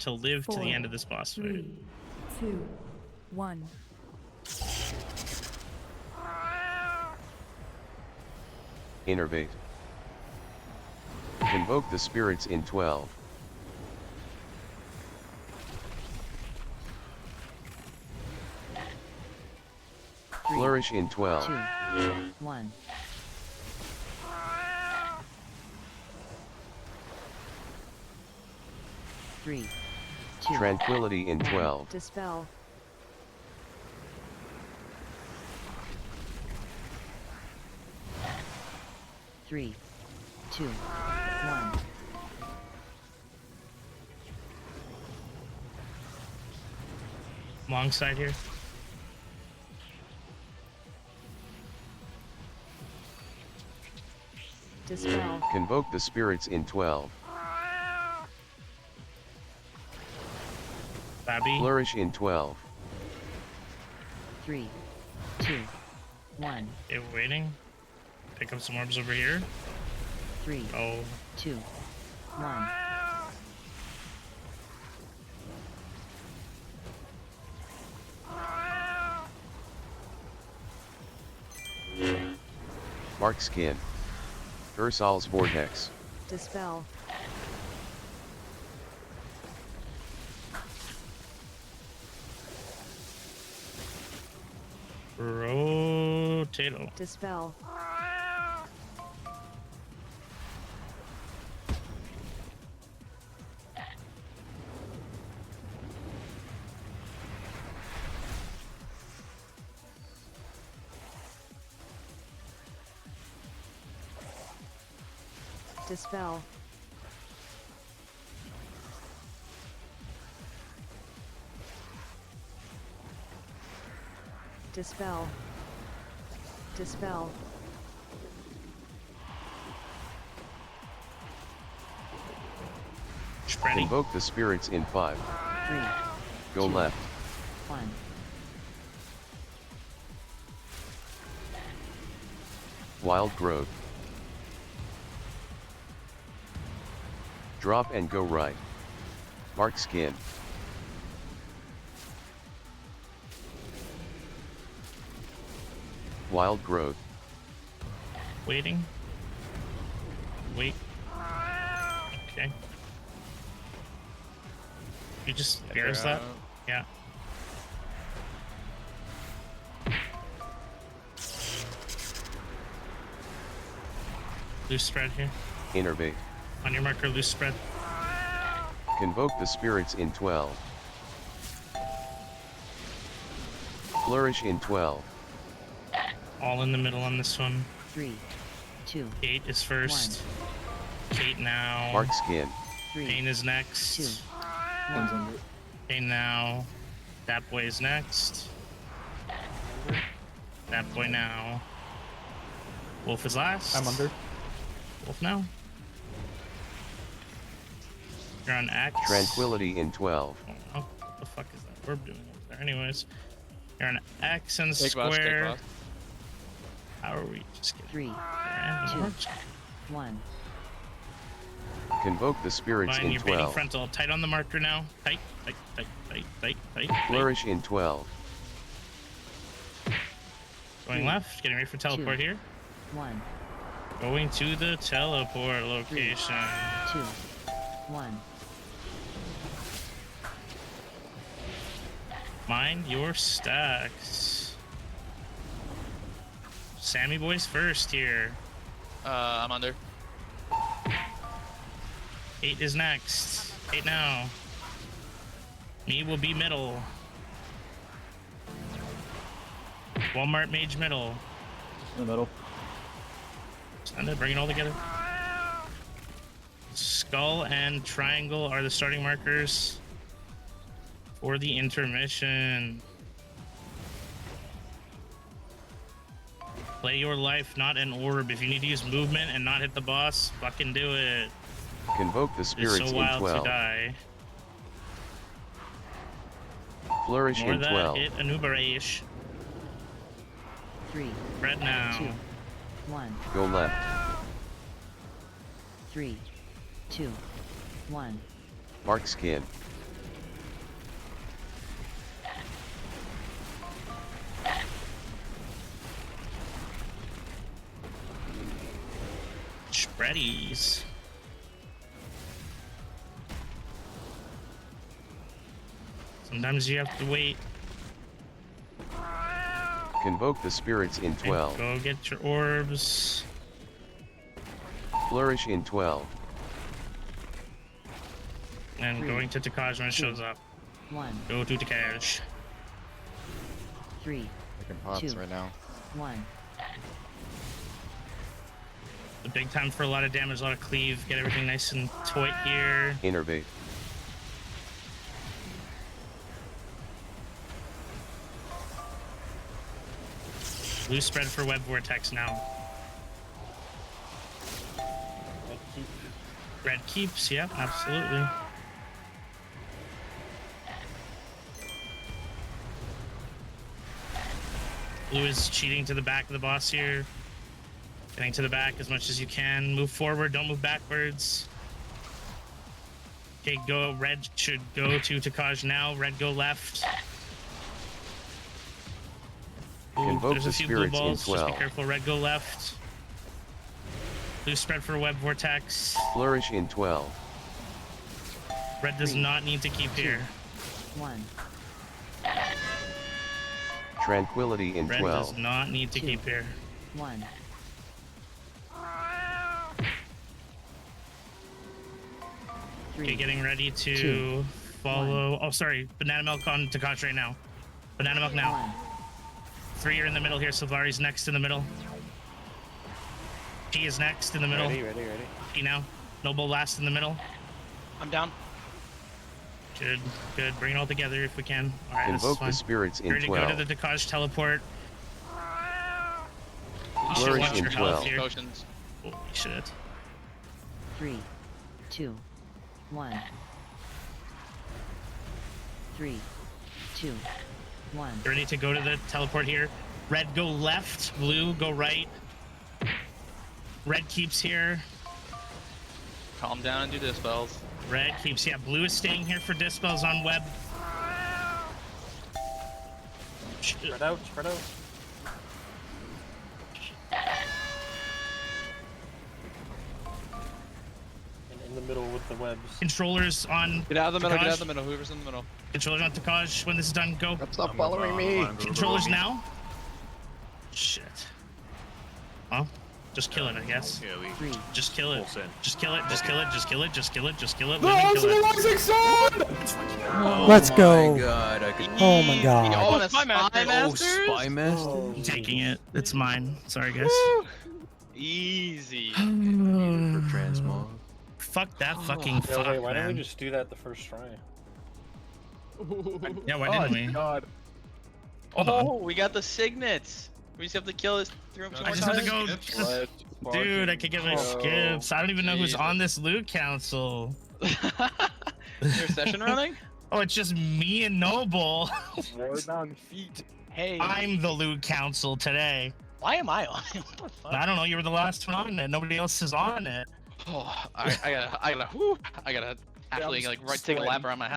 to live to the 4, end of this boss fight. 3, 2, 1. Innervate. Convoke the spirits in 12. Flourish in 12. 2, 1. Three, two. Tranquility in 12. Dispel. Three, two, 1. Long side here. Dispel. Convoke the spirits in 12. Babby. Flourish in 12. 3, 2, 1. Okay, we're waiting. Pick up some orbs over here. 3, Oh, 2, 1. Mark skin. Ursal's vortex. Dispel. rotato. Dispel. Dispel. Dispel. Dispel. Spreading. Convoke the spirits in 5. 3, Go 2, left. 1. Wild growth. Drop and go right. Mark skin. Wild growth. Waiting. Wait. Okay. You just bears that? Yeah. Loose spread here. Innervate. On your marker, loose spread. Convoke the spirits in 12. Flourish in 12. All in the middle on this one. 3, 2, Kate is first. Kate now. Mark skin. 3, Kane is next. 2, 1. Kane now. That boy is next. That boy now. Wolf is last. I'm under. Wolf now. You're on X. Tranquility in 12. Oh, what the fuck is that orb doing over there? Anyways, you're on X and Take boss, take square. boss. How are we just getting 3, random orbs? 1. Convoke the spirits Fine, in you're baiting 12. frontal. Tight on the marker now. Tight, tight, tight, tight, tight, tight, tight. Flourish in 12. Going left, getting ready for teleport here. 1, Going to the teleport location. 2, 1. Mind your stacks. Sammy boy's first here. I'm under. 8 is next. 8 now. Me will be middle. Walmart mage middle. In the middle. Send it, bring it all together. Skull and triangle are the starting markers for the intermission. Play your life, not an orb. If you need to use movement and not hit the boss, fucking do it. Convoke the It's spirits so in wild to 12. die. Flourish More in that 12. hit Anubarish. 3, Red now. 2, 1. Go left. 3, 2, 1. Mark skin. readies. Sometimes you have to wait. Convoke the spirits in 12. Go get your orbs. Flourish in 12. And 3, going to Takaj when it shows up. 1, Go to Takaj. 3, Making pots 2. right now. 1. A big time for a lot of damage, a lot of cleave. Get everything nice and tight here. Innervate. Blue spread for web vortex now. Red keeps, yeah, absolutely. Blue is cheating to the back of the boss here. Getting to the back as much as you can. Move forward, don't move backwards. Okay, go. Red should go to Takaj now. Red go left. Ooh, Convoke there's the a few blue spirits in balls. Just be 12. careful. Red go left. Blue spread for web vortex. Flourish in 12. Red does 3, not need to keep 2, here. 1. Tranquility in Red 12. does not need to 2. keep here. 1. Okay, getting ready to 2, follow. Oh, sorry. Banana milk on Takaj right now. Banana milk now. 1. 3 are in the middle here. Sylvari's next in the middle. P is next in the middle. Ready. P now. Noble last in the middle. I'm down. Good, good. Bring it all together if we can. All right, this is Convoke fine. the spirits in Ready to go 12. to the Takaj teleport. You should Flourish watch in your health 12. here. Potions. Holy shit. 3, 2, 1. 3, 2, 1. Ready to go to the teleport here. Red go left. Blue go right. Red keeps here. Calm down and do this, spells. Red keeps, yeah. Blue is staying here for dispels on web. Spread out, spread out. And in the middle with the webs. Controllers on. Get out of the middle, get out Takaj. of the middle. Whoever's in the middle. Controllers on Takaj. When this is done, go. Stop following me. Controllers now. Shit. Well, just kill it, I guess. Yeah, we 3, Just kill it. full send. Just kill it. Just kill it. Just kill it. Just kill it. Just kill it. Live and kill it. Let's go. God, I could. Oh my god. Oh, and a Spy spy master. Spy master. I'm taking it. It's mine. Sorry, guys. Easy. For transmog. Fuck that fucking Yeah, fuck, wait, why man. didn't we just do that the first try? Yeah, why didn't we? God. Hold on. Oh, we got the signets. We just have to kill this through him. I just have to go. Dude, I could get my skips. I don't even know who's on this loot council. Is there a session running? Oh, it's just me and Noble. Ward on feet. Hey, I'm the loot council today. why am I on it? What the fuck? I don't know. You were the last one on it. Nobody else is on it. Oh, I gotta actually like take a lap around my house.